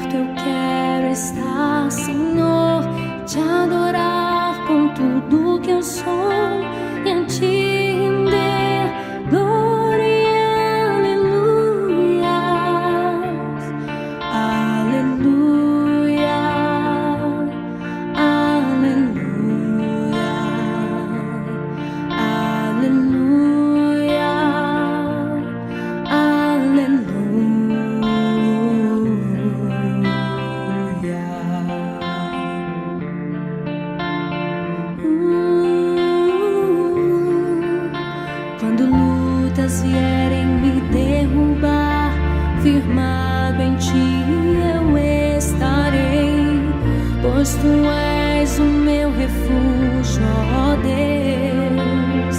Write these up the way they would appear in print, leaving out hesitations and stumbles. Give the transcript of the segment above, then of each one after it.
perto eu quero estar, Senhor, te adorar com tudo que eu sou e a ti render glória e aleluias, aleluia, aleluia, aleluia, Quando lutas vierem me derrubar, firmado em ti eu estarei, pois tu és o meu refúgio, ó Deus.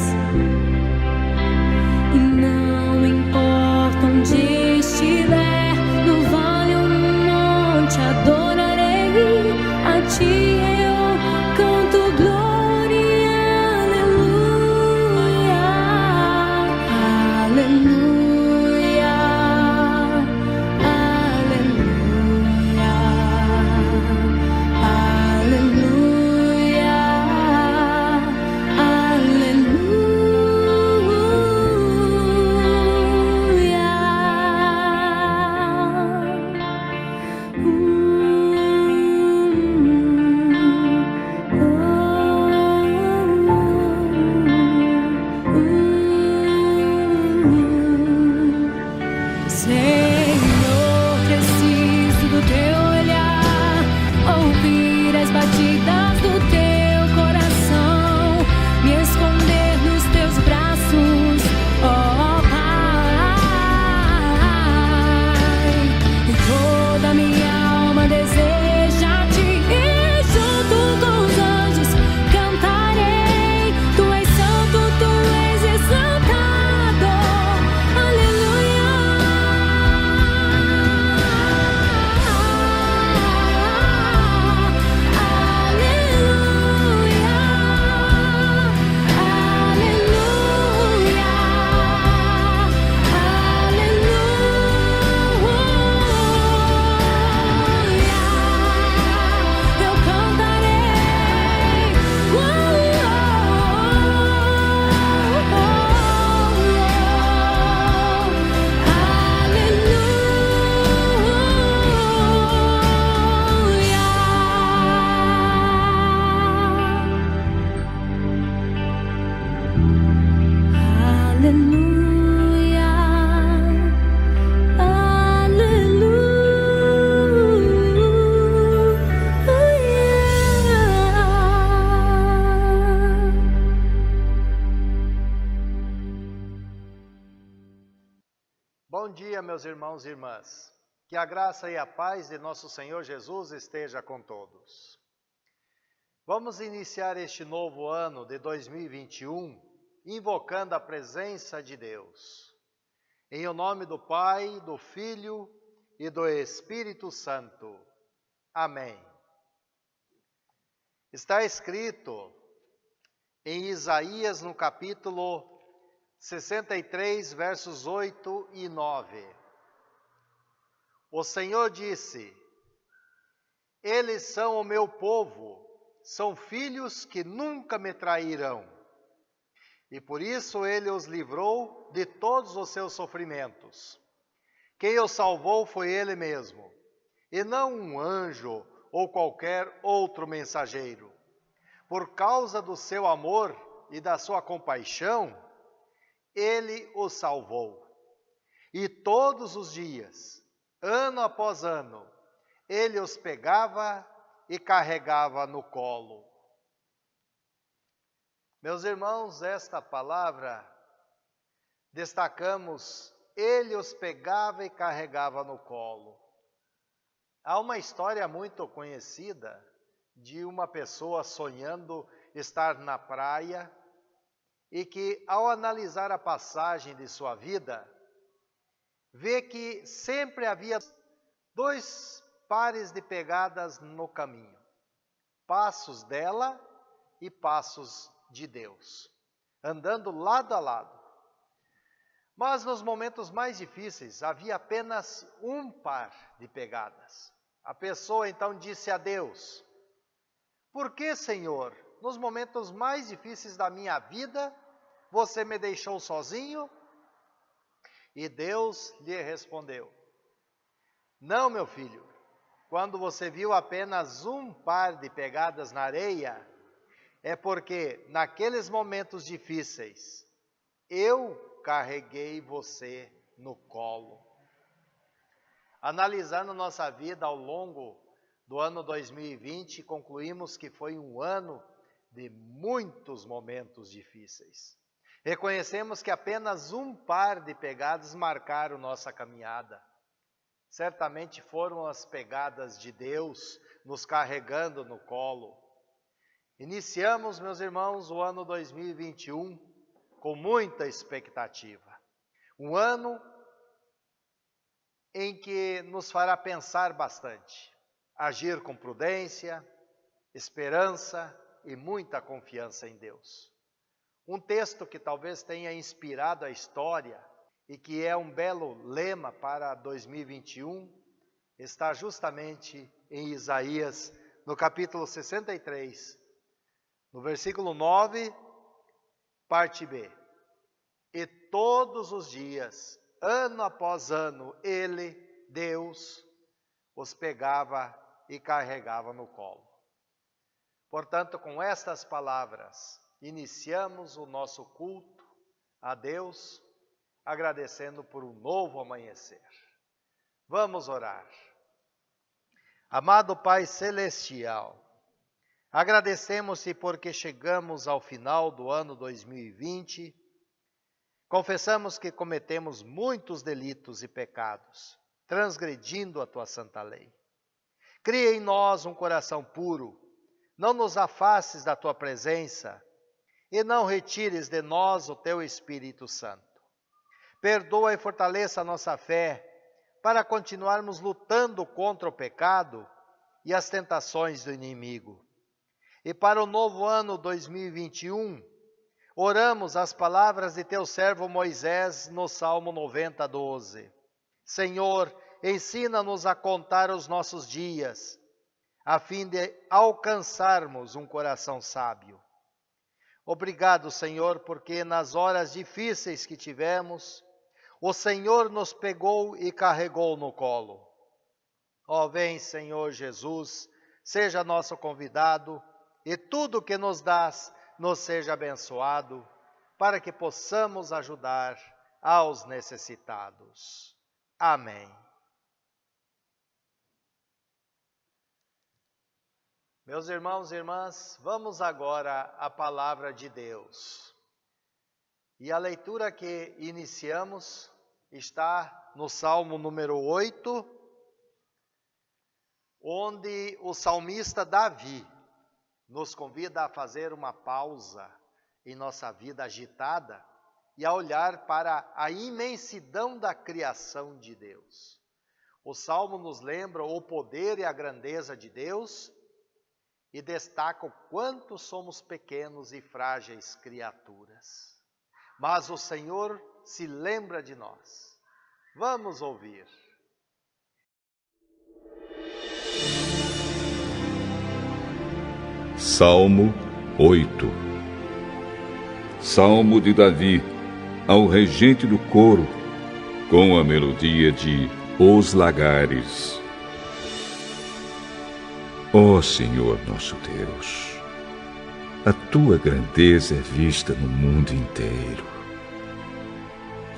E não importa onde estiver, no vale ou no monte, adorarei a ti. Eu canto glória e aleluia, aleluia, aleluia, aleluia, Senhor, preciso do teu olhar, ouvir as batidas do teu coração, me esconder nos teus braços, ó Pai. E toda minha alma deseja-te, e junto com os anjos cantarei. Tu és santo, tu és exaltado, aleluia, eu cantarei, aleluia, Bom dia, meus irmãos e irmãs. Que a graça e a paz de nosso Senhor Jesus esteja com todos. Vamos iniciar este novo ano de 2021 invocando a presença de Deus. Em o nome do Pai, do Filho e do Espírito Santo. Amém. Está escrito em Isaías, no capítulo 63, versos 8 e 9. O Senhor disse: eles são o meu povo, são filhos que nunca me trairão. E por isso ele os livrou de todos os seus sofrimentos. Quem os salvou foi ele mesmo, e não um anjo ou qualquer outro mensageiro. Por causa do seu amor e da sua compaixão, ele os salvou. E todos os dias, ano após ano, ele os pegava e carregava no colo. Meus irmãos, esta palavra, destacamos, ele os pegava e carregava no colo. Há uma história muito conhecida de uma pessoa sonhando estar na praia e que, ao analisar a passagem de sua vida, vê que sempre havia dois pares de pegadas no caminho, passos dela e passos de Deus, andando lado a lado. Mas nos momentos mais difíceis havia apenas um par de pegadas. A pessoa então disse a Deus: por que, Senhor, nos momentos mais difíceis da minha vida, você me deixou sozinho? E Deus lhe respondeu: não, meu filho, quando você viu apenas um par de pegadas na areia, é porque naqueles momentos difíceis, eu carreguei você no colo. Analisando nossa vida ao longo do ano 2020, concluímos que foi um ano de muitos momentos difíceis. Reconhecemos que apenas um par de pegadas marcaram nossa caminhada. Certamente foram as pegadas de Deus nos carregando no colo. Iniciamos, meus irmãos, o ano 2021 com muita expectativa. Um ano em que nos fará pensar bastante, agir com prudência, esperança e muita confiança em Deus. Um texto que talvez tenha inspirado a história e que é um belo lema para 2021, está justamente em Isaías, no capítulo 63, no versículo 9, parte B. E todos os dias, ano após ano, Ele, Deus, os pegava e carregava no colo. Portanto, com estas palavras, iniciamos o nosso culto a Deus, agradecendo por um novo amanhecer. Vamos orar. Amado Pai Celestial, agradecemos-te porque chegamos ao final do ano 2020. Confessamos que cometemos muitos delitos e pecados, transgredindo a tua santa lei. Cria em nós um coração puro, não nos afastes da tua presença e não retires de nós o teu Espírito Santo. Perdoa e fortaleça a nossa fé para continuarmos lutando contra o pecado e as tentações do inimigo. E para o novo ano 2021, oramos as palavras de teu servo Moisés no Salmo 90, 12. Senhor, ensina-nos a contar os nossos dias, a fim de alcançarmos um coração sábio. Obrigado, Senhor, porque nas horas difíceis que tivemos, o Senhor nos pegou e carregou no colo. Ó, vem, Senhor Jesus, seja nosso convidado, e tudo que nos dás nos seja abençoado, para que possamos ajudar aos necessitados. Amém. Meus irmãos e irmãs, vamos agora à palavra de Deus. E a leitura que iniciamos está no Salmo número 8, onde o salmista Davi nos convida a fazer uma pausa em nossa vida agitada e a olhar para a imensidão da criação de Deus. O Salmo nos lembra o poder e a grandeza de Deus e destaca o quanto somos pequenos e frágeis criaturas. Mas o Senhor se lembra de nós. Vamos ouvir. Salmo 8. Salmo de Davi, ao regente do coro, com a melodia de Os Lagares. Ó Senhor nosso Deus, a tua grandeza é vista no mundo inteiro.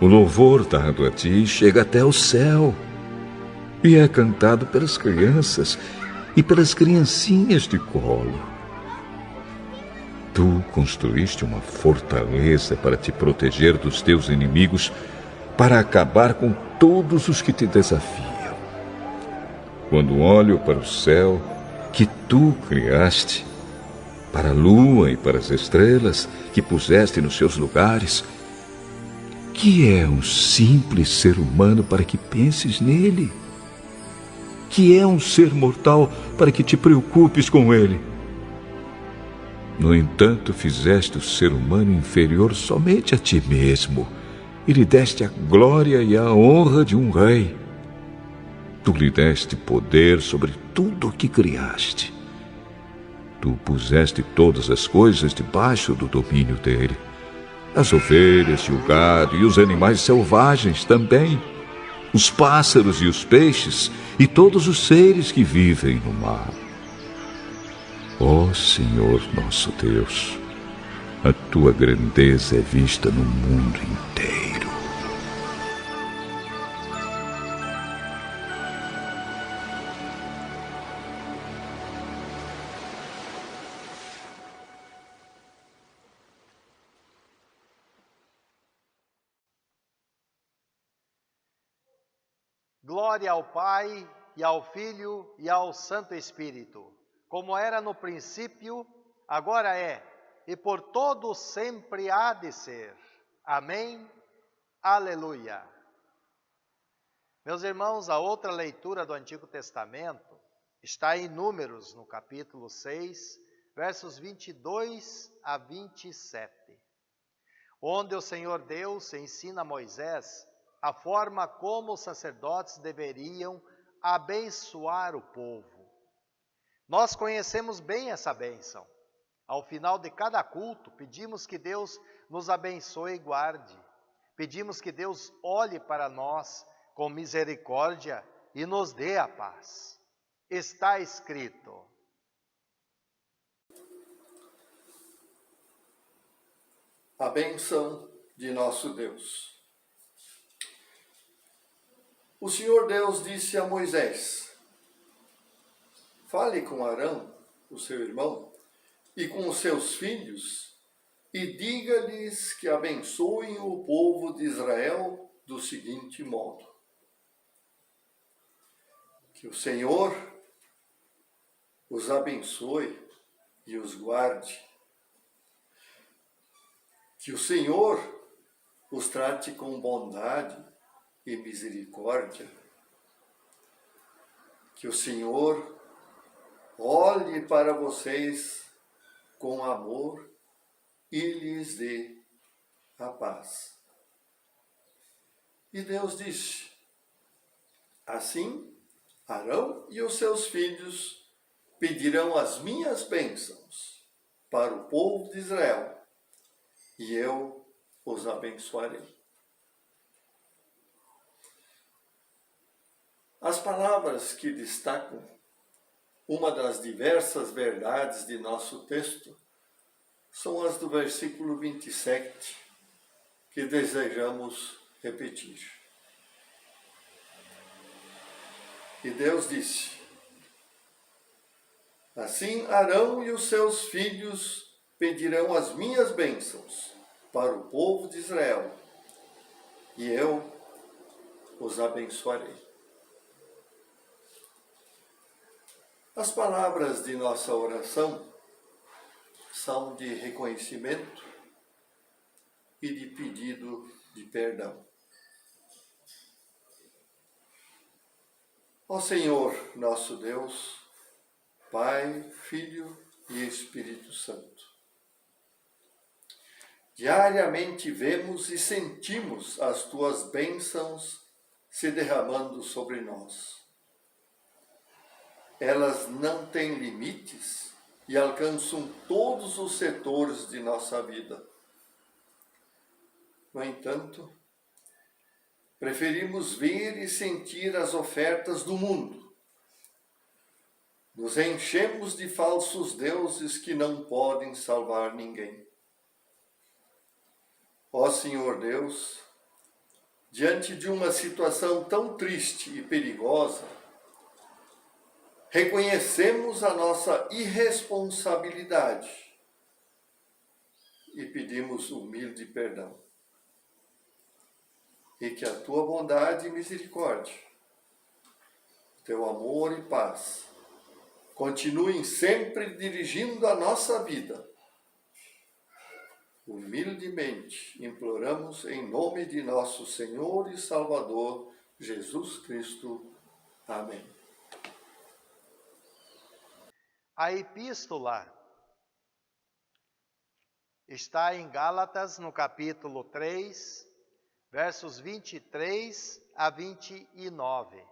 O louvor dado a ti chega até o céu e é cantado pelas crianças e pelas criancinhas de colo. Tu construíste uma fortaleza para te proteger dos teus inimigos, para acabar com todos os que te desafiam. Quando olho para o céu que tu criaste, para a lua e para as estrelas que puseste nos seus lugares, que é um simples ser humano para que penses nele? Que é um ser mortal para que te preocupes com ele? No entanto, fizeste o ser humano inferior somente a ti mesmo, e lhe deste a glória e a honra de um rei. Tu lhe deste poder sobre tudo o que criaste. Tu puseste todas as coisas debaixo do domínio dele. As ovelhas e o gado e os animais selvagens também, os pássaros e os peixes e todos os seres que vivem no mar. Ó Senhor nosso Deus, a tua grandeza é vista no mundo inteiro. Glória ao Pai, e ao Filho, e ao Santo Espírito, como era no princípio, agora é, e por todo sempre há de ser. Amém. Aleluia. Meus irmãos, a outra leitura do Antigo Testamento está em Números, no capítulo 6, versos 22 a 27, onde o Senhor Deus ensina a Moisés a forma como os sacerdotes deveriam abençoar o povo. Nós conhecemos bem essa bênção. Ao final de cada culto, pedimos que Deus nos abençoe e guarde. Pedimos que Deus olhe para nós com misericórdia e nos dê a paz. Está escrito: a bênção de nosso Deus. O Senhor Deus disse a Moisés: fale com Arão, o seu irmão, e com os seus filhos, e diga-lhes que abençoem o povo de Israel do seguinte modo: que o Senhor os abençoe e os guarde, que o Senhor os trate com bondade e misericórdia, que o Senhor olhe para vocês com amor e lhes dê a paz. E Deus disse: assim, Arão e os seus filhos pedirão as minhas bênçãos para o povo de Israel, e eu os abençoarei. As palavras que destacam uma das diversas verdades de nosso texto são as do versículo 27, que desejamos repetir. E Deus disse: assim Arão e os seus filhos pedirão as minhas bênçãos para o povo de Israel, e eu os abençoarei. As palavras de nossa oração são de reconhecimento e de pedido de perdão. Ó Senhor, nosso Deus, Pai, Filho e Espírito Santo, diariamente vemos e sentimos as Tuas bênçãos se derramando sobre nós. Elas não têm limites e alcançam todos os setores de nossa vida. No entanto, preferimos ver e sentir as ofertas do mundo. Nos enchemos de falsos deuses que não podem salvar ninguém. Ó Senhor Deus, diante de uma situação tão triste e perigosa, reconhecemos a nossa irresponsabilidade e pedimos humilde perdão. E que a Tua bondade e misericórdia, Teu amor e paz, continuem sempre dirigindo a nossa vida. Humildemente imploramos em nome de nosso Senhor e Salvador, Jesus Cristo. Amém. A epístola está em Gálatas, no capítulo 3, versos 23 a 29.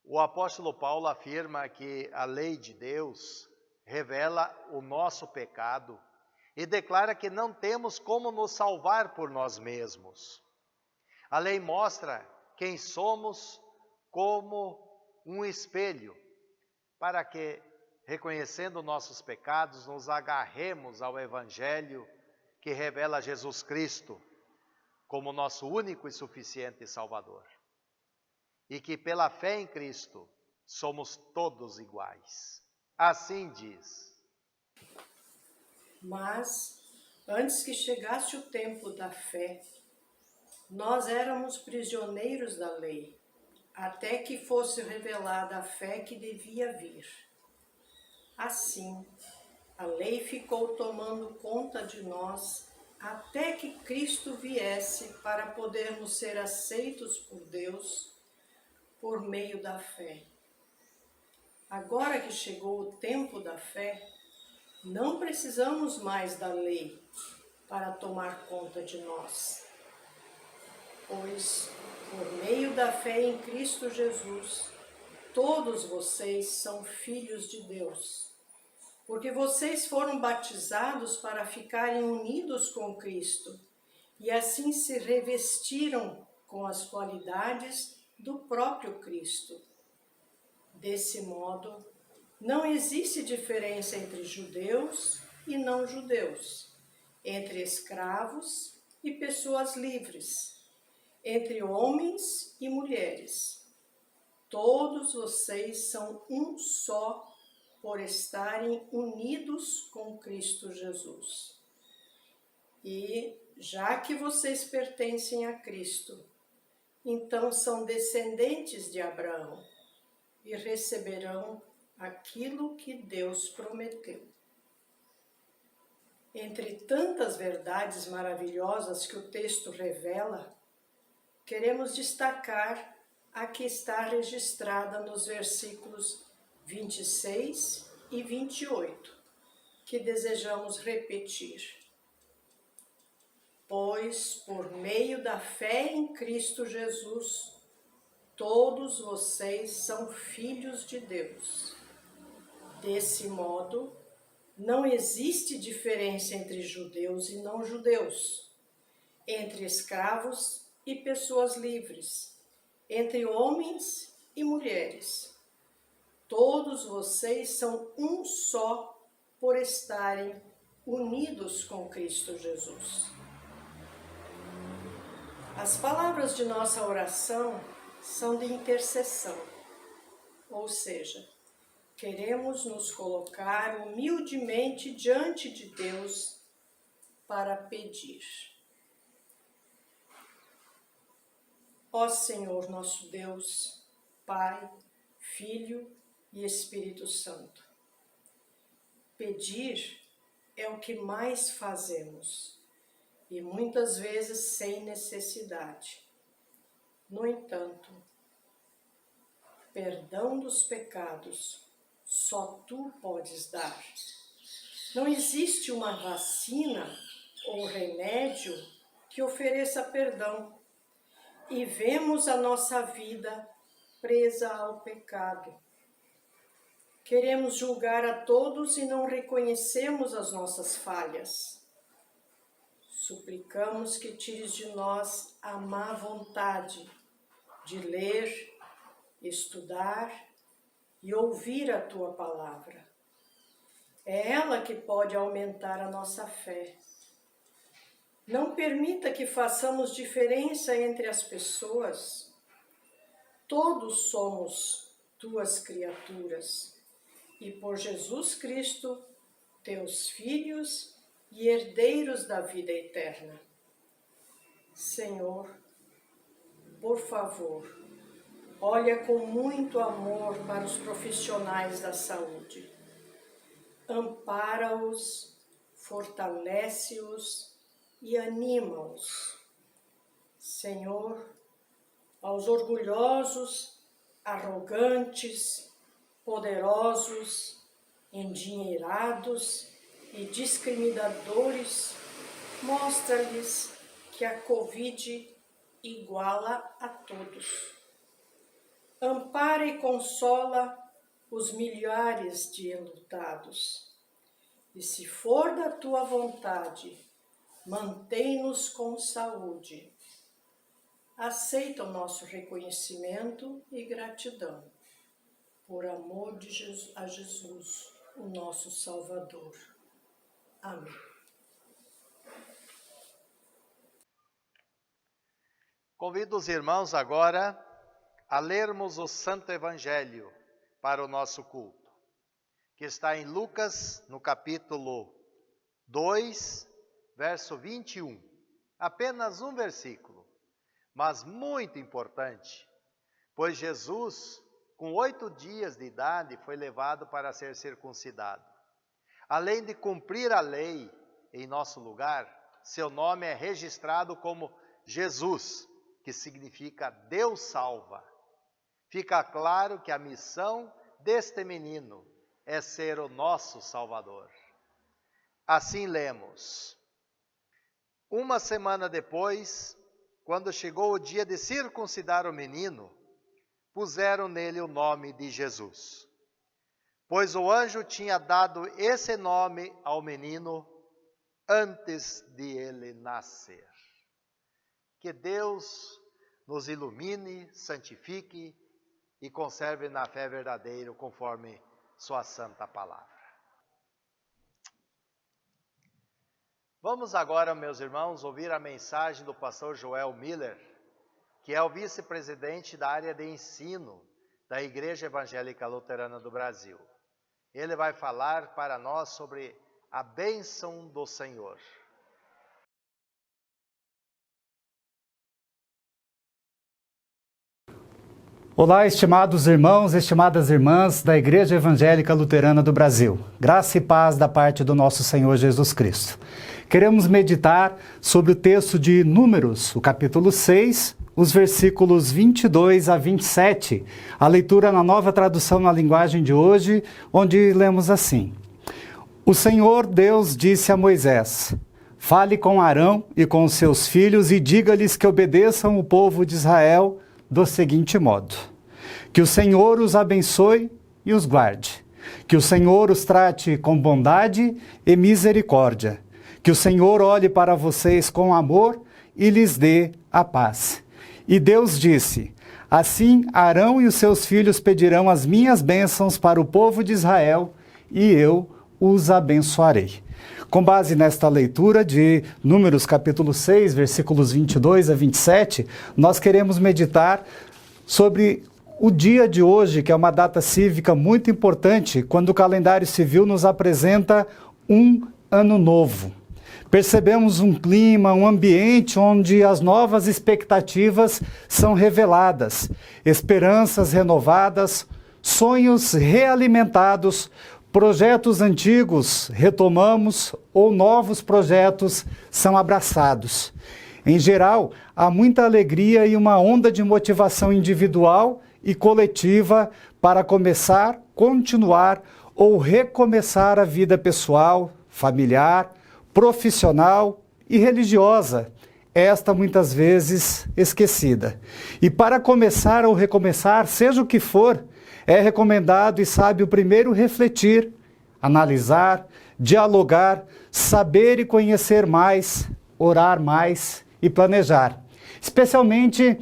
O apóstolo Paulo afirma que a lei de Deus revela o nosso pecado e declara que não temos como nos salvar por nós mesmos. A lei mostra quem somos como um espelho, para que, reconhecendo nossos pecados, nos agarremos ao Evangelho que revela Jesus Cristo como nosso único e suficiente Salvador. E que pela fé em Cristo somos todos iguais. Assim diz. Mas, antes que chegasse o tempo da fé, nós éramos prisioneiros da lei, até que fosse revelada a fé que devia vir. Assim, a lei ficou tomando conta de nós até que Cristo viesse para podermos ser aceitos por Deus por meio da fé. Agora que chegou o tempo da fé, não precisamos mais da lei para tomar conta de nós, pois, por meio da fé em Cristo Jesus, todos vocês são filhos de Deus, porque vocês foram batizados para ficarem unidos com Cristo e assim se revestiram com as qualidades do próprio Cristo. Desse modo, não existe diferença entre judeus e não judeus, entre escravos e pessoas livres, entre homens e mulheres. Todos vocês são um só por estarem unidos com Cristo Jesus. E, já que vocês pertencem a Cristo, então são descendentes de Abraão e receberão aquilo que Deus prometeu. Entre tantas verdades maravilhosas que o texto revela, queremos destacar a que está registrada nos versículos 26 e 28, que desejamos repetir. Pois, por meio da fé em Cristo Jesus, todos vocês são filhos de Deus. Desse modo, não existe diferença entre judeus e não judeus, entre escravos e pessoas livres, entre homens e mulheres. Todos vocês são um só por estarem unidos com Cristo Jesus. As palavras de nossa oração são de intercessão, ou seja, queremos nos colocar humildemente diante de Deus para pedir. Ó Senhor nosso Deus, Pai, Filho e Espírito Santo, pedir é o que mais fazemos e muitas vezes sem necessidade. No entanto, perdão dos pecados só Tu podes dar. Não existe uma vacina ou remédio que ofereça perdão e vemos a nossa vida presa ao pecado. Queremos julgar a todos e não reconhecemos as nossas falhas. Suplicamos que tires de nós a má vontade de ler, estudar e ouvir a Tua palavra. É ela que pode aumentar a nossa fé. Não permita que façamos diferença entre as pessoas. Todos somos Tuas criaturas e por Jesus Cristo, Teus filhos e herdeiros da vida eterna. Senhor, por favor, olha com muito amor para os profissionais da saúde. Ampara-os, fortalece-os e anima-os. Senhor, aos orgulhosos, arrogantes, poderosos, endinheirados e discriminadores, mostra-lhes que a Covid iguala a todos. ampara e consola os milhares de enlutados. E se for da tua vontade, mantém-nos com saúde. Aceita o nosso reconhecimento e gratidão, por amor de a Jesus, o nosso Salvador. Amém. Convido os irmãos agora a lermos o Santo Evangelho para o nosso culto, que está em Lucas, no capítulo 2, verso 21. Apenas um versículo, mas muito importante, pois Jesus, com 8 dias de idade, foi levado para ser circuncidado. Além de cumprir a lei em nosso lugar, seu nome é registrado como Jesus, que significa Deus salva. Fica claro que a missão deste menino é ser o nosso Salvador. Assim lemos. Uma semana depois, quando chegou o dia de circuncidar o menino, puseram nele o nome de Jesus, pois o anjo tinha dado esse nome ao menino antes de ele nascer. Que Deus nos ilumine, santifique e conserve na fé verdadeira, conforme sua santa palavra. Vamos agora, meus irmãos, ouvir a mensagem do pastor Joel Miller, que é o vice-presidente da área de ensino da Igreja Evangélica Luterana do Brasil. Ele vai falar para nós sobre a bênção do Senhor. Olá, estimados irmãos, estimadas irmãs da Igreja Evangélica Luterana do Brasil. Graça e paz da parte do nosso Senhor Jesus Cristo. Queremos meditar sobre o texto de Números, o capítulo 6, os versículos 22 a 27. A leitura na Nova Tradução na linguagem de hoje, onde lemos assim. O Senhor Deus disse a Moisés: fale com Arão e com seus filhos e diga-lhes que obedeçam o povo de Israel do seguinte modo: que o Senhor os abençoe e os guarde, que o Senhor os trate com bondade e misericórdia, que o Senhor olhe para vocês com amor e lhes dê a paz. E Deus disse: assim Arão e os seus filhos pedirão as minhas bênçãos para o povo de Israel e eu os abençoarei. Com base nesta leitura de Números capítulo 6, versículos 22 a 27, nós queremos meditar sobre o dia de hoje, que é uma data cívica muito importante, quando o calendário civil nos apresenta um ano novo. Percebemos um clima, um ambiente onde as novas expectativas são reveladas, esperanças renovadas, sonhos realimentados, projetos antigos retomamos ou novos projetos são abraçados. Em geral, há muita alegria e uma onda de motivação individual e coletiva para começar, continuar ou recomeçar a vida pessoal, familiar, profissional e religiosa, esta muitas vezes esquecida. E para começar ou recomeçar, seja o que for, é recomendado e sábio primeiro refletir, analisar, dialogar, saber e conhecer mais, orar mais e planejar. Especialmente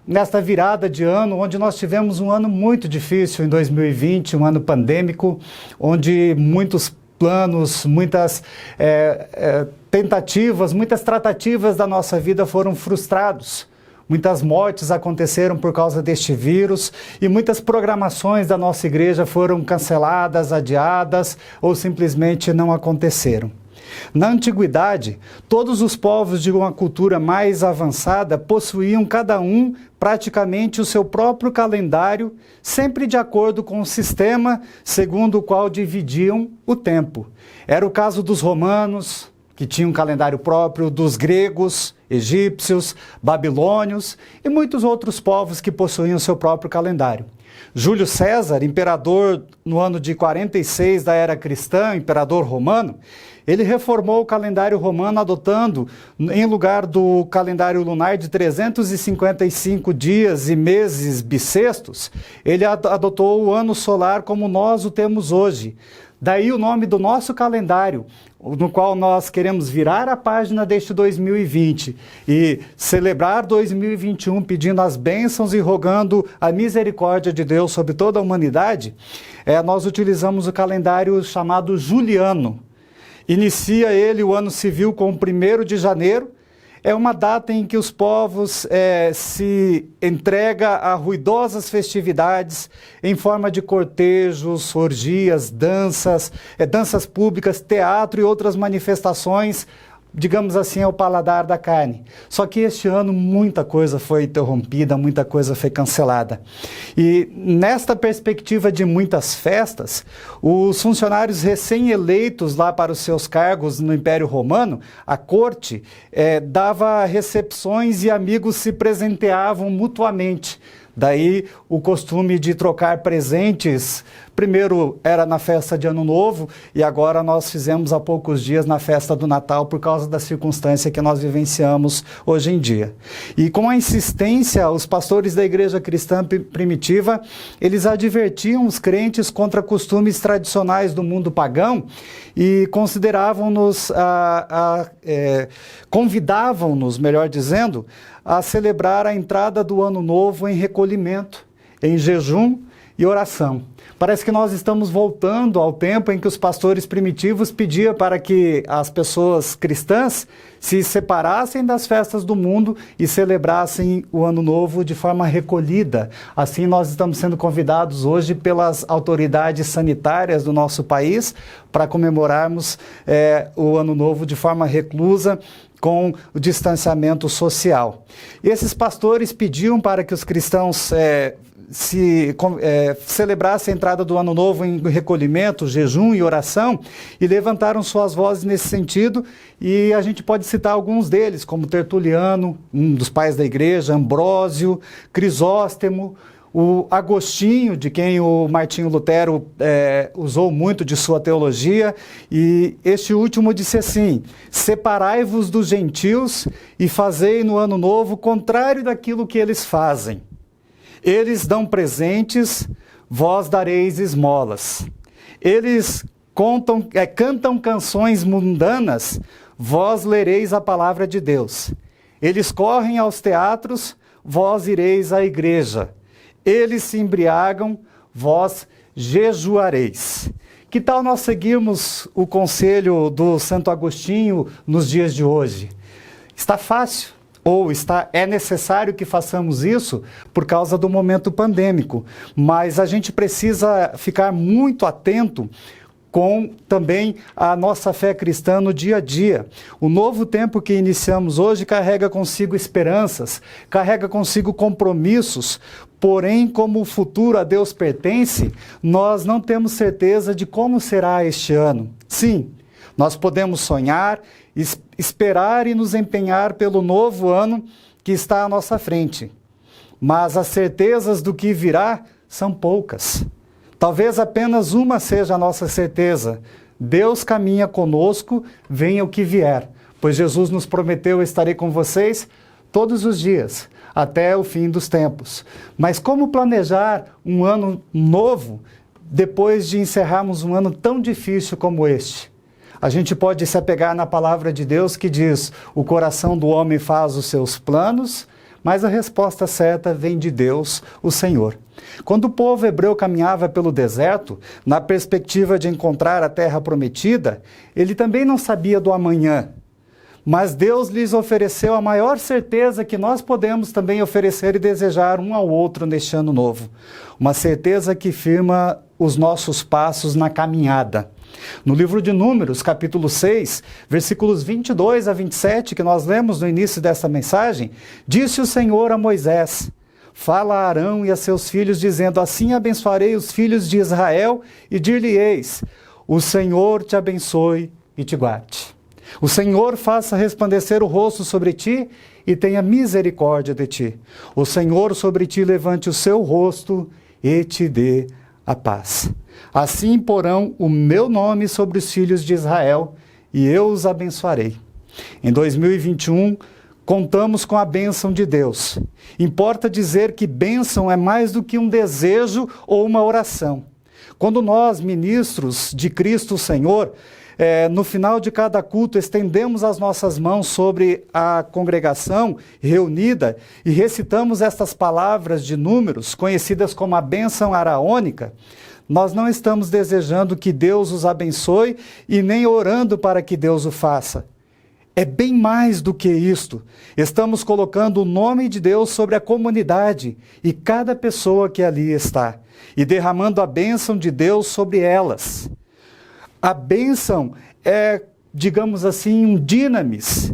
nesta virada de ano, onde nós tivemos um ano muito difícil em 2020, um ano pandêmico, onde muitos planos, muitas tentativas, muitas tratativas da nossa vida foram frustrados. Muitas mortes aconteceram por causa deste vírus e muitas programações da nossa igreja foram canceladas, adiadas ou simplesmente não aconteceram. Na antiguidade, todos os povos de uma cultura mais avançada possuíam cada um praticamente o seu próprio calendário, sempre de acordo com o sistema segundo o qual dividiam o tempo. Era o caso dos romanos, que tinham um calendário próprio, dos gregos, egípcios, babilônios e muitos outros povos que possuíam seu próprio calendário. Júlio César, imperador no ano de 46 da era cristã, imperador romano, Ele reformou o calendário romano, adotando, em lugar do calendário lunar de 355 dias e meses bissextos, ele adotou o ano solar como nós o temos hoje. Daí o nome do nosso calendário, no qual nós queremos virar a página deste 2020 e celebrar 2021 pedindo as bênçãos e rogando a misericórdia de Deus sobre toda a humanidade, nós utilizamos o calendário chamado juliano. Inicia ele o ano civil com o 1º de janeiro. É uma data em que os povos se entregam a ruidosas festividades em forma de cortejos, orgias, danças públicas, teatro e outras manifestações, digamos assim, ao paladar da carne. Só que este ano muita coisa foi interrompida, muita coisa foi cancelada. E nesta perspectiva de muitas festas, os funcionários recém-eleitos lá para os seus cargos no Império Romano, a corte, dava recepções e amigos se presenteavam mutuamente. Daí o costume de trocar presentes, primeiro era na festa de Ano Novo e agora nós fizemos há poucos dias na festa do Natal por causa da circunstância que nós vivenciamos hoje em dia. E com a insistência, os pastores da igreja cristã primitiva, eles advertiam os crentes contra costumes tradicionais do mundo pagão e convidavam-nos, melhor dizendo, a celebrar a entrada do Ano Novo em recolhimento, em jejum e oração. Parece que nós estamos voltando ao tempo em que os pastores primitivos pediam para que as pessoas cristãs se separassem das festas do mundo e celebrassem o Ano Novo de forma recolhida. Assim, nós estamos sendo convidados hoje pelas autoridades sanitárias do nosso país para comemorarmos o Ano Novo de forma reclusa, com o distanciamento social. E esses pastores pediam para que os cristãos celebrassem a entrada do Ano Novo em recolhimento, jejum e oração, e levantaram suas vozes nesse sentido, e a gente pode citar alguns deles, como Tertuliano, um dos pais da igreja, Ambrósio, Crisóstomo, o Agostinho, de quem o Martinho Lutero usou muito de sua teologia, e este último disse assim: separai-vos dos gentios e fazei no Ano Novo contrário daquilo que eles fazem. Eles dão presentes, vós dareis esmolas. Eles cantam canções mundanas, vós lereis a palavra de Deus. Eles correm aos teatros, vós ireis à igreja. Eles se embriagam, vós jejuareis. Que tal nós seguirmos o conselho do Santo Agostinho nos dias de hoje? Está fácil, ou é necessário que façamos isso por causa do momento pandêmico, mas a gente precisa ficar muito atento com também a nossa fé cristã no dia a dia. O novo tempo que iniciamos hoje carrega consigo esperanças, carrega consigo compromissos, porém, como o futuro a Deus pertence, nós não temos certeza de como será este ano. Sim, nós podemos sonhar, esperar e nos empenhar pelo novo ano que está à nossa frente, mas as certezas do que virá são poucas. Talvez apenas uma seja a nossa certeza: Deus caminha conosco, venha o que vier, pois Jesus nos prometeu: estarei com vocês todos os dias, até o fim dos tempos. Mas como planejar um ano novo depois de encerrarmos um ano tão difícil como este? A gente pode se apegar na palavra de Deus que diz: o coração do homem faz os seus planos, mas a resposta certa vem de Deus, o Senhor. Quando o povo hebreu caminhava pelo deserto, na perspectiva de encontrar a terra prometida, ele também não sabia do amanhã. Mas Deus lhes ofereceu a maior certeza que nós podemos também oferecer e desejar um ao outro neste ano novo. Uma certeza que firma os nossos passos na caminhada. No livro de Números, capítulo 6, versículos 22 a 27, que nós lemos no início desta mensagem, disse o Senhor a Moisés: fala a Arão e a seus filhos, dizendo: assim abençoarei os filhos de Israel e dir-lhe-eis: o Senhor te abençoe e te guarde. O Senhor faça resplandecer o rosto sobre ti e tenha misericórdia de ti. O Senhor sobre ti levante o seu rosto e te dê a paz. Assim porão o meu nome sobre os filhos de Israel e eu os abençoarei. Em 2021, contamos com a bênção de Deus. Importa dizer que bênção é mais do que um desejo ou uma oração. Quando nós, ministros de Cristo Senhor, no final de cada culto, estendemos as nossas mãos sobre a congregação reunida e recitamos estas palavras de números, conhecidas como a bênção araônica, nós não estamos desejando que Deus os abençoe e nem orando para que Deus o faça. É bem mais do que isto. Estamos colocando o nome de Deus sobre a comunidade e cada pessoa que ali está, e derramando a bênção de Deus sobre elas. A bênção é, digamos assim, um dinamis.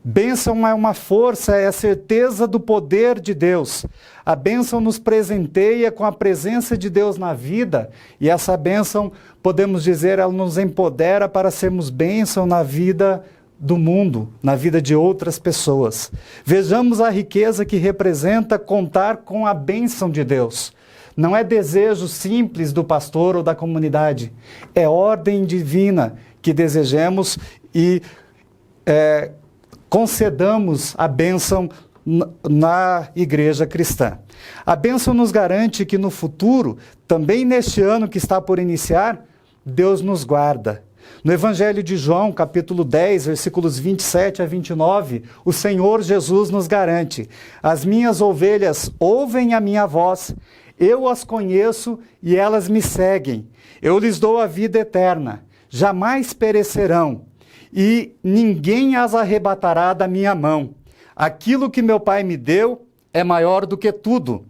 Bênção é uma força, é a certeza do poder de Deus. A bênção nos presenteia com a presença de Deus na vida, e essa bênção, podemos dizer, ela nos empodera para sermos bênção na vida do mundo, na vida de outras pessoas. Vejamos a riqueza que representa contar com a bênção de Deus. Não é desejo simples do pastor ou da comunidade, é ordem divina que desejemos e concedamos a bênção na igreja cristã. A bênção nos garante que no futuro, também neste ano que está por iniciar, Deus nos guarda. No Evangelho de João, capítulo 10, versículos 27 a 29, o Senhor Jesus nos garante: as minhas ovelhas ouvem a minha voz, eu as conheço e elas me seguem. Eu lhes dou a vida eterna, jamais perecerão, e ninguém as arrebatará da minha mão. Aquilo que meu Pai me deu é maior do que tudo,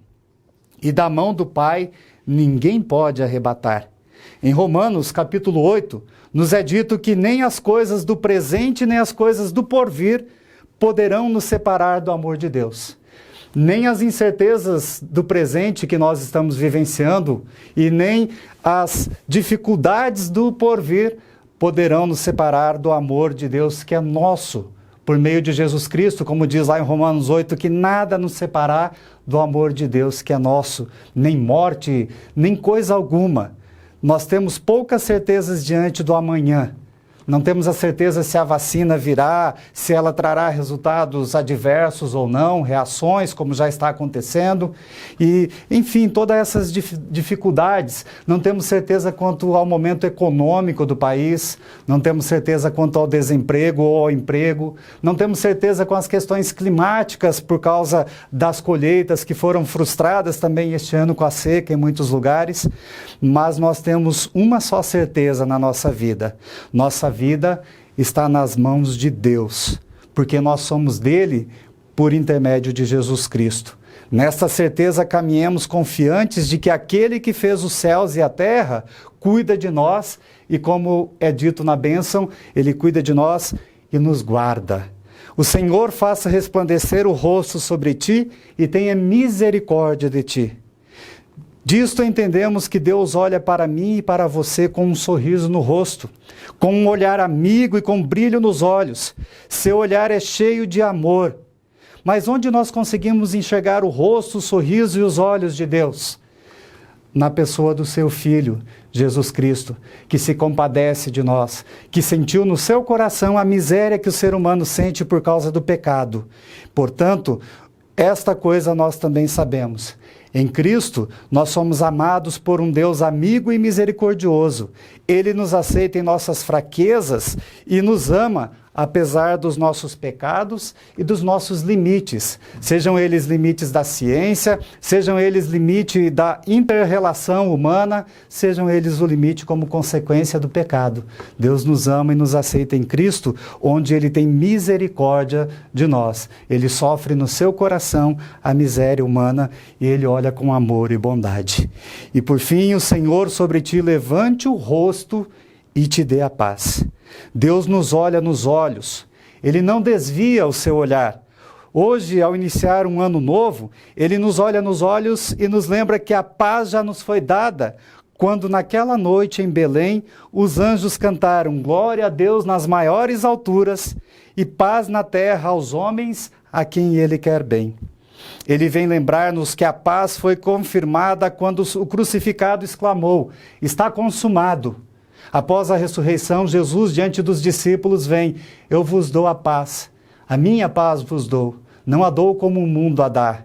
e da mão do Pai ninguém pode arrebatar. Em Romanos, capítulo 8, nos é dito que nem as coisas do presente, nem as coisas do porvir poderão nos separar do amor de Deus. Nem as incertezas do presente que nós estamos vivenciando e nem as dificuldades do porvir poderão nos separar do amor de Deus que é nosso, por meio de Jesus Cristo, como diz lá em Romanos 8, que nada nos separar do amor de Deus que é nosso, nem morte, nem coisa alguma. Nós temos poucas certezas diante do amanhã. Não temos a certeza se a vacina virá, se ela trará resultados adversos ou não, reações, como já está acontecendo. E, enfim, todas essas dificuldades. Não temos certeza quanto ao momento econômico do país, não temos certeza quanto ao desemprego ou ao emprego, não temos certeza com as questões climáticas por causa das colheitas que foram frustradas também este ano com a seca em muitos lugares. Mas nós temos uma só certeza na nossa vida. Nossa vida está nas mãos de Deus, porque nós somos dele por intermédio de Jesus Cristo. Nesta certeza caminhemos confiantes de que aquele que fez os céus e a terra cuida de nós e, como é dito na bênção, ele cuida de nós e nos guarda. O Senhor faça resplandecer o rosto sobre ti e tenha misericórdia de ti. Disto entendemos que Deus olha para mim e para você com um sorriso no rosto, com um olhar amigo e com brilho nos olhos. Seu olhar é cheio de amor. Mas onde nós conseguimos enxergar o rosto, o sorriso e os olhos de Deus? Na pessoa do seu Filho, Jesus Cristo, que se compadece de nós, que sentiu no seu coração a miséria que o ser humano sente por causa do pecado. Portanto, esta coisa nós também sabemos. Em Cristo, nós somos amados por um Deus amigo e misericordioso. Ele nos aceita em nossas fraquezas e nos ama, apesar dos nossos pecados e dos nossos limites. Sejam eles limites da ciência, sejam eles limite da inter-relação humana, sejam eles o limite como consequência do pecado. Deus nos ama e nos aceita em Cristo, onde Ele tem misericórdia de nós. Ele sofre no seu coração a miséria humana e Ele olha com amor e bondade. E por fim, o Senhor sobre ti levante o rosto e te dê a paz. Deus nos olha nos olhos, Ele não desvia o seu olhar. Hoje, ao iniciar um ano novo, Ele nos olha nos olhos e nos lembra que a paz já nos foi dada, quando naquela noite em Belém, os anjos cantaram glória a Deus nas maiores alturas e paz na terra aos homens a quem Ele quer bem. Ele vem lembrar-nos que a paz foi confirmada quando o crucificado exclamou: está consumado. Após a ressurreição, Jesus, diante dos discípulos, vem: eu vos dou a paz, a minha paz vos dou, não a dou como o mundo a dá.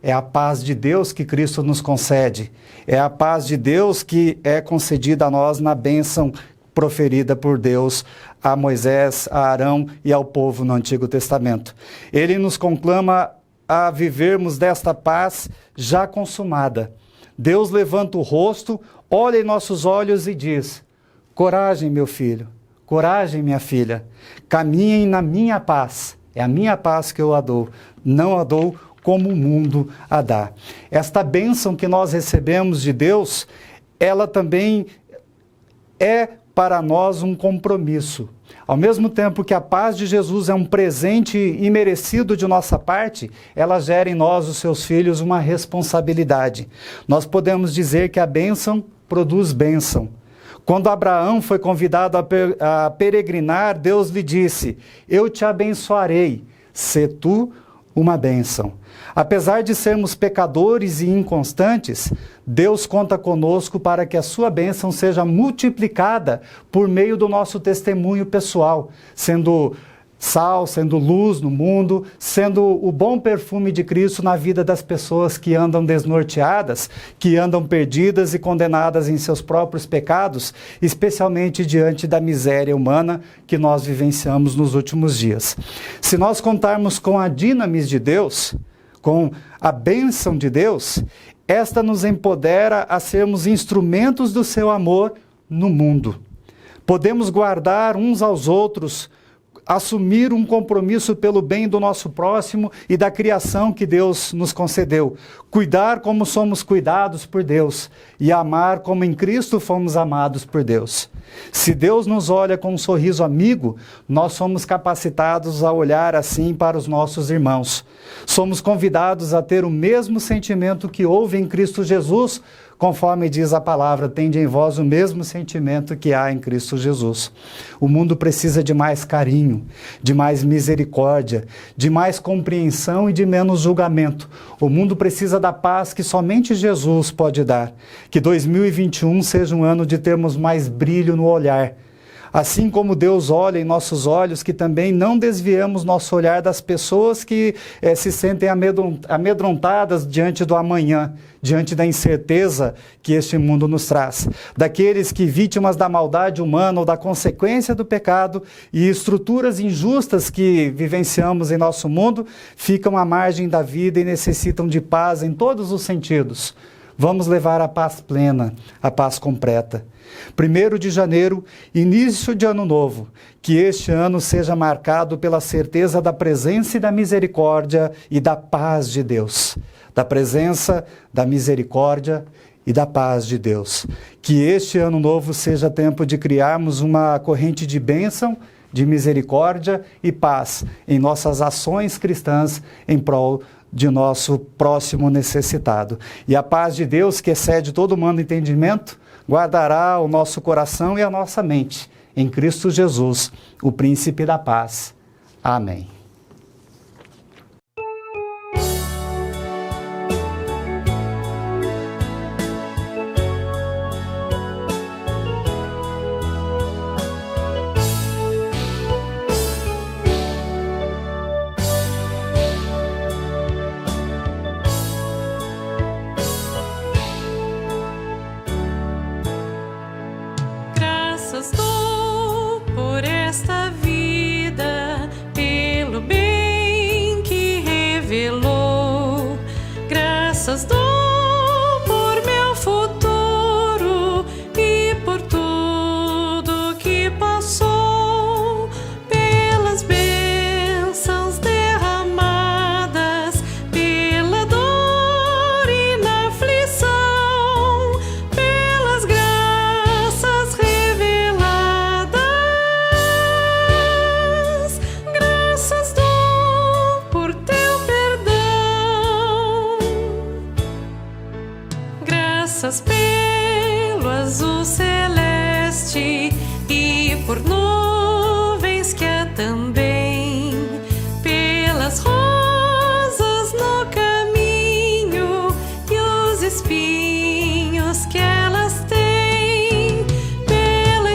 É a paz de Deus que Cristo nos concede, é a paz de Deus que é concedida a nós na bênção proferida por Deus a Moisés, a Arão e ao povo no Antigo Testamento. Ele nos conclama a vivermos desta paz já consumada. Deus levanta o rosto, olha em nossos olhos e diz: coragem, meu filho, coragem, minha filha, caminhem na minha paz, é a minha paz que eu a dou, não a dou como o mundo a dá. Esta bênção que nós recebemos de Deus, ela também é para nós um compromisso. Ao mesmo tempo que a paz de Jesus é um presente imerecido de nossa parte, ela gera em nós, os seus filhos, uma responsabilidade. Nós podemos dizer que a bênção produz bênção. Quando Abraão foi convidado a peregrinar, Deus lhe disse: eu te abençoarei, sê tu uma bênção. Apesar de sermos pecadores e inconstantes, Deus conta conosco para que a sua bênção seja multiplicada por meio do nosso testemunho pessoal, sendo sal, sendo luz no mundo, sendo o bom perfume de Cristo na vida das pessoas que andam desnorteadas, que andam perdidas e condenadas em seus próprios pecados, especialmente diante da miséria humana que nós vivenciamos nos últimos dias. Se nós contarmos com a dinamis de Deus, com a bênção de Deus, esta nos empodera a sermos instrumentos do seu amor no mundo. Podemos guardar uns aos outros, assumir um compromisso pelo bem do nosso próximo e da criação que Deus nos concedeu, cuidar como somos cuidados por Deus e amar como em Cristo fomos amados por Deus. Se Deus nos olha com um sorriso amigo, nós somos capacitados a olhar assim para os nossos irmãos. Somos convidados a ter o mesmo sentimento que houve em Cristo Jesus, conforme diz a palavra: tende em vós o mesmo sentimento que há em Cristo Jesus. O mundo precisa de mais carinho, de mais misericórdia, de mais compreensão e de menos julgamento. O mundo precisa da paz que somente Jesus pode dar. Que 2021 seja um ano de termos mais brilho no olhar. Assim como Deus olha em nossos olhos, que também não desviemos nosso olhar das pessoas que se sentem amedrontadas diante do amanhã, diante da incerteza que este mundo nos traz. Daqueles que, vítimas da maldade humana ou da consequência do pecado e estruturas injustas que vivenciamos em nosso mundo, ficam à margem da vida e necessitam de paz em todos os sentidos. Vamos levar a paz plena, a paz completa. 1º de janeiro, início de ano novo, que este ano seja marcado pela certeza da presença e da misericórdia e da paz de Deus. Da presença, da misericórdia e da paz de Deus. Que este ano novo seja tempo de criarmos uma corrente de bênção, de misericórdia e paz em nossas ações cristãs em prol de nosso próximo necessitado. E a paz de Deus, que excede todo humano entendimento, guardará o nosso coração e a nossa mente em Cristo Jesus, o Príncipe da Paz. Amém. Graças dou por esta vida, pelo bem que revelou. Graças dou por meu futuro e por tudo que passou, pelas bênçãos derramadas, pela dor e na aflição, pelas graças reveladas. Graças dou por teu perdão. Graças pelo azul celeste e por nuvens que há também, pelas rosas no caminho e os espinhos que elas têm, pela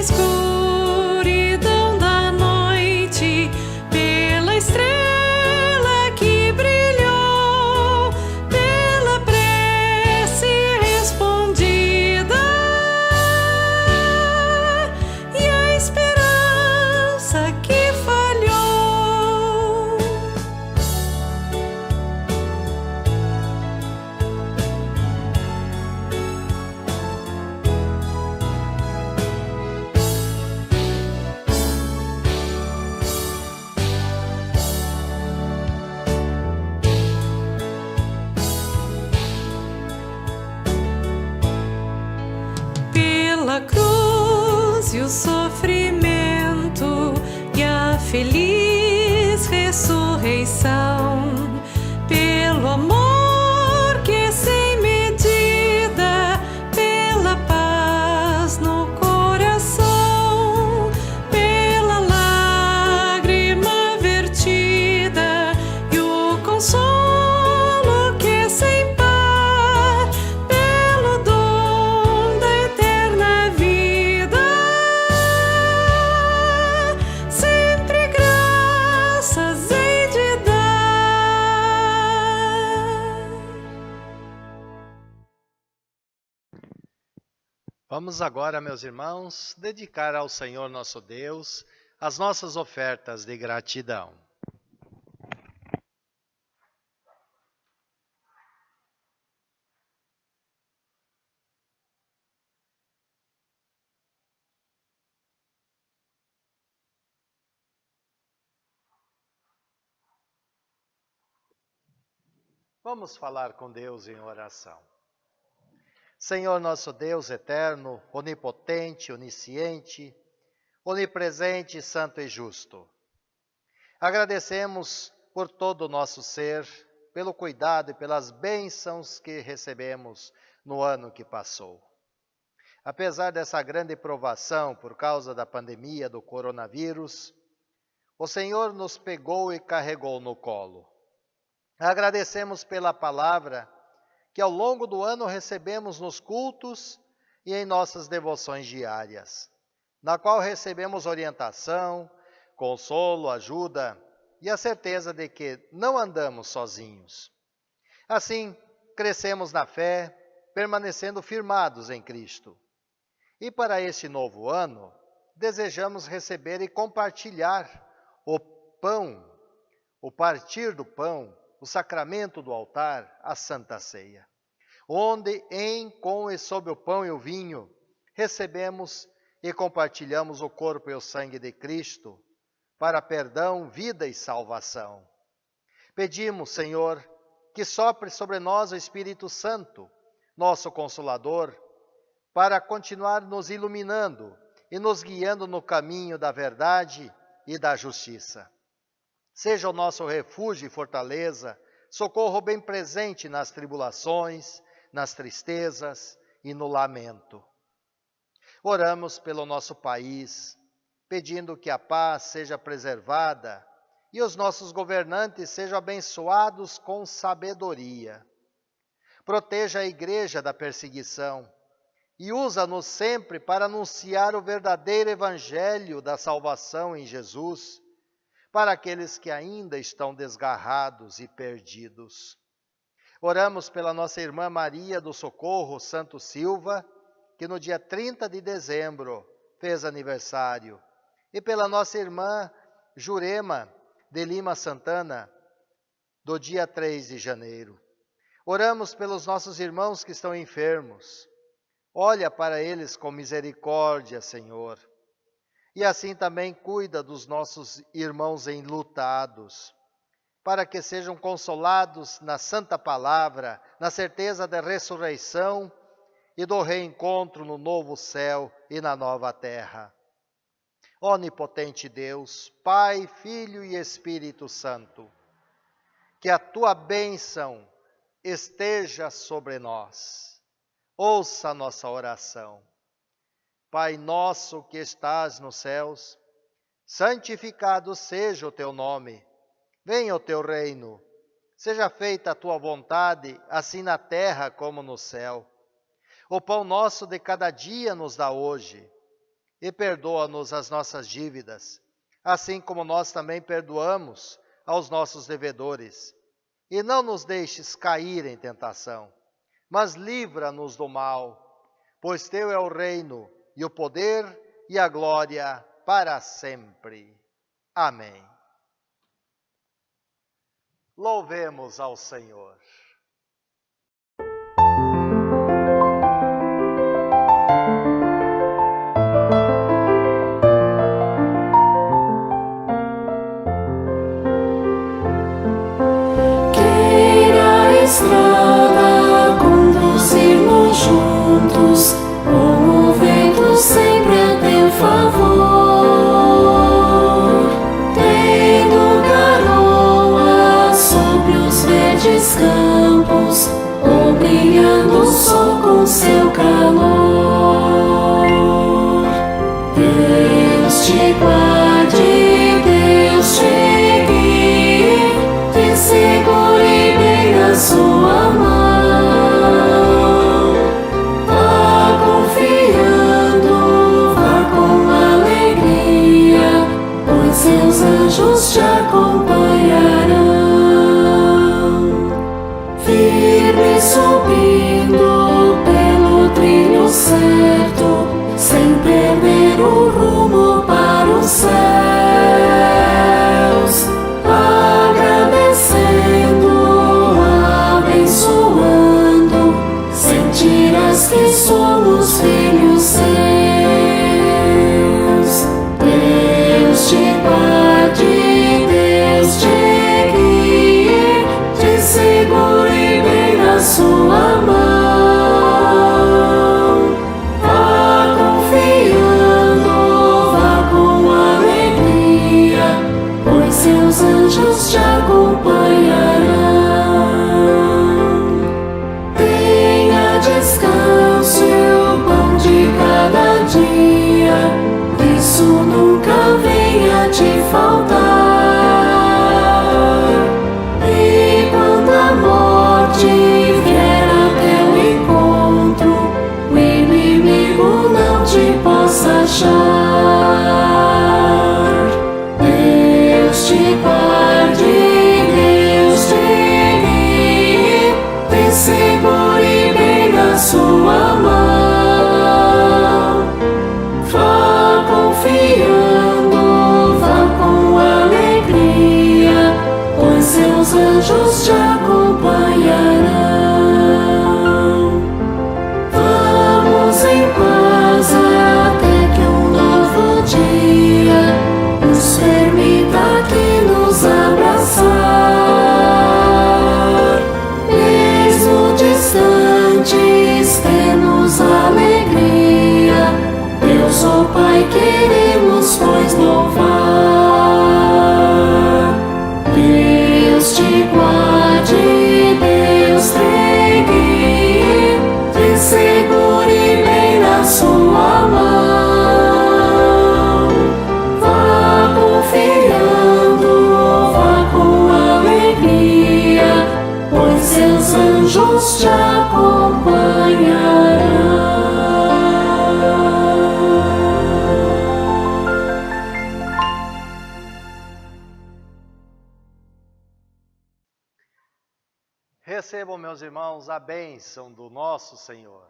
pela cruz e o sofrimento e a feliz ressurreição, pelo amor que é sem medida, pela paz no coração, pela lágrima vertida e o consolo que é sem par, pelo dom da eterna vida, sempre graças hei de dar. Vamos agora, meus irmãos, dedicar ao Senhor nosso Deus as nossas ofertas de gratidão. Vamos falar com Deus em oração. Senhor nosso Deus eterno, onipotente, onisciente, onipresente, santo e justo. Agradecemos por todo o nosso ser, pelo cuidado e pelas bênçãos que recebemos no ano que passou. Apesar dessa grande provação por causa da pandemia do coronavírus, o Senhor nos pegou e carregou no colo. Agradecemos pela palavra que ao longo do ano recebemos nos cultos e em nossas devoções diárias, na qual recebemos orientação, consolo, ajuda e a certeza de que não andamos sozinhos. Assim, crescemos na fé, permanecendo firmados em Cristo. E para este novo ano, desejamos receber e compartilhar o pão, o partir do pão, o sacramento do altar, a Santa Ceia, onde em, com e sob o pão e o vinho, recebemos e compartilhamos o corpo e o sangue de Cristo, para perdão, vida e salvação. Pedimos, Senhor, que sopre sobre nós o Espírito Santo, nosso Consolador, para continuar nos iluminando e nos guiando no caminho da verdade e da justiça. Seja o nosso refúgio e fortaleza, socorro bem presente nas tribulações, nas tristezas e no lamento. Oramos pelo nosso país, pedindo que a paz seja preservada e os nossos governantes sejam abençoados com sabedoria. Proteja a igreja da perseguição e usa-nos sempre para anunciar o verdadeiro evangelho da salvação em Jesus, para aqueles que ainda estão desgarrados e perdidos. Oramos pela nossa irmã Maria do Socorro Santos Silva, que no dia 30 de dezembro fez aniversário, e pela nossa irmã Jurema de Lima Santana, do dia 3 de janeiro. Oramos pelos nossos irmãos que estão enfermos. Olha para eles com misericórdia, Senhor. E assim também cuida dos nossos irmãos enlutados, para que sejam consolados na santa palavra, na certeza da ressurreição e do reencontro no novo céu e na nova terra. Onipotente Deus, Pai, Filho e Espírito Santo, que a tua bênção esteja sobre nós. Ouça a nossa oração. Pai nosso que estás nos céus, santificado seja o teu nome. Venha o teu reino. Seja feita a tua vontade, assim na terra como no céu. O pão nosso de cada dia nos dá hoje. E perdoa-nos as nossas dívidas, assim como nós também perdoamos aos nossos devedores. E não nos deixes cair em tentação, mas livra-nos do mal, pois teu é o reino, e o poder e a glória para sempre. Amém. Louvemos ao Senhor. Queira a estrada conduzir-nos juntos, como o vento calor. Deus te guarde, Deus te guie, te segure bem na sua mão. Vá confiando, vá com alegria, pois seus anjos te acompanharão. Firme subindo pelo trilho certo, sem perder o rumo para os céus, agradecendo, abençoando, sentirás que somos filhos seus. Deus te guarde, Deus te guie, te segure bem na sua mão. Vá confiando, vá com alegria, pois seus anjos te acompanharão. Tenha descanso e o pão de cada dia, isso nunca venha te faltar. E quando a morte vier a teu encontro, o inimigo não te possa achar. Deus te guarde, Deus te guie, te segure bem na sua mão. Vá confiando, vá com alegria, pois seus anjos te acompanharão. Vamos em paz até que um novo dia nos permita aqui nos abraçar. Mesmo distantes, temos alegria, Deus, ó Pai, queremos pois louvar. Deus te guarde, Deus te guie, te segure bem na sua mão. Vá confiando, vá com alegria, pois seus anjos te acompanharão. Recebam, meus irmãos, a bênção do nosso Senhor.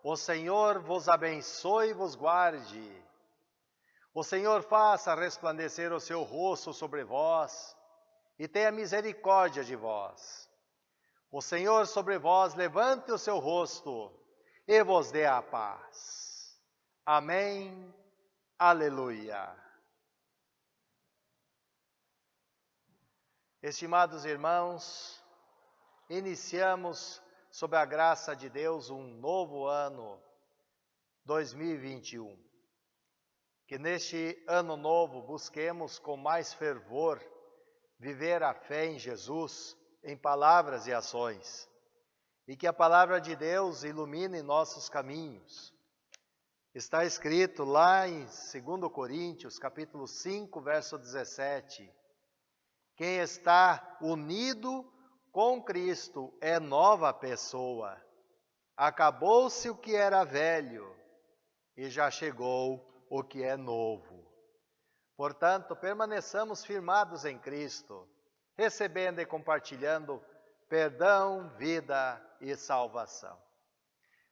O Senhor vos abençoe e vos guarde. O Senhor faça resplandecer o seu rosto sobre vós e tenha misericórdia de vós. O Senhor sobre vós levante o seu rosto e vos dê a paz. Amém. Aleluia. Estimados irmãos, iniciamos, sob a graça de Deus, um novo ano, 2021. Que neste ano novo busquemos com mais fervor viver a fé em Jesus, em palavras e ações, e que a palavra de Deus ilumine nossos caminhos. Está escrito lá em 2 Coríntios, capítulo 5, verso 17, quem está unido com Cristo é nova pessoa. Acabou-se o que era velho e já chegou o que é novo. Portanto, permaneçamos firmados em Cristo, recebendo e compartilhando perdão, vida e salvação.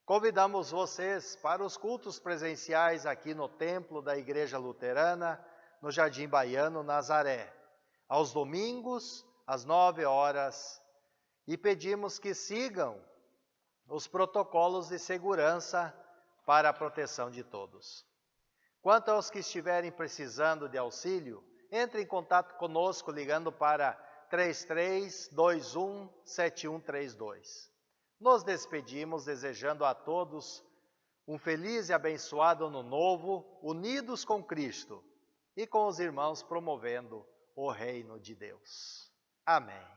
Convidamos vocês para os cultos presenciais aqui no templo da Igreja Luterana, no Jardim Baiano, Nazaré, aos domingos, às 9 horas, e pedimos que sigam os protocolos de segurança para a proteção de todos. Quanto aos que estiverem precisando de auxílio, entre em contato conosco ligando para 33217132. Nos despedimos desejando a todos um feliz e abençoado ano novo, unidos com Cristo e com os irmãos promovendo o reino de Deus. Amém.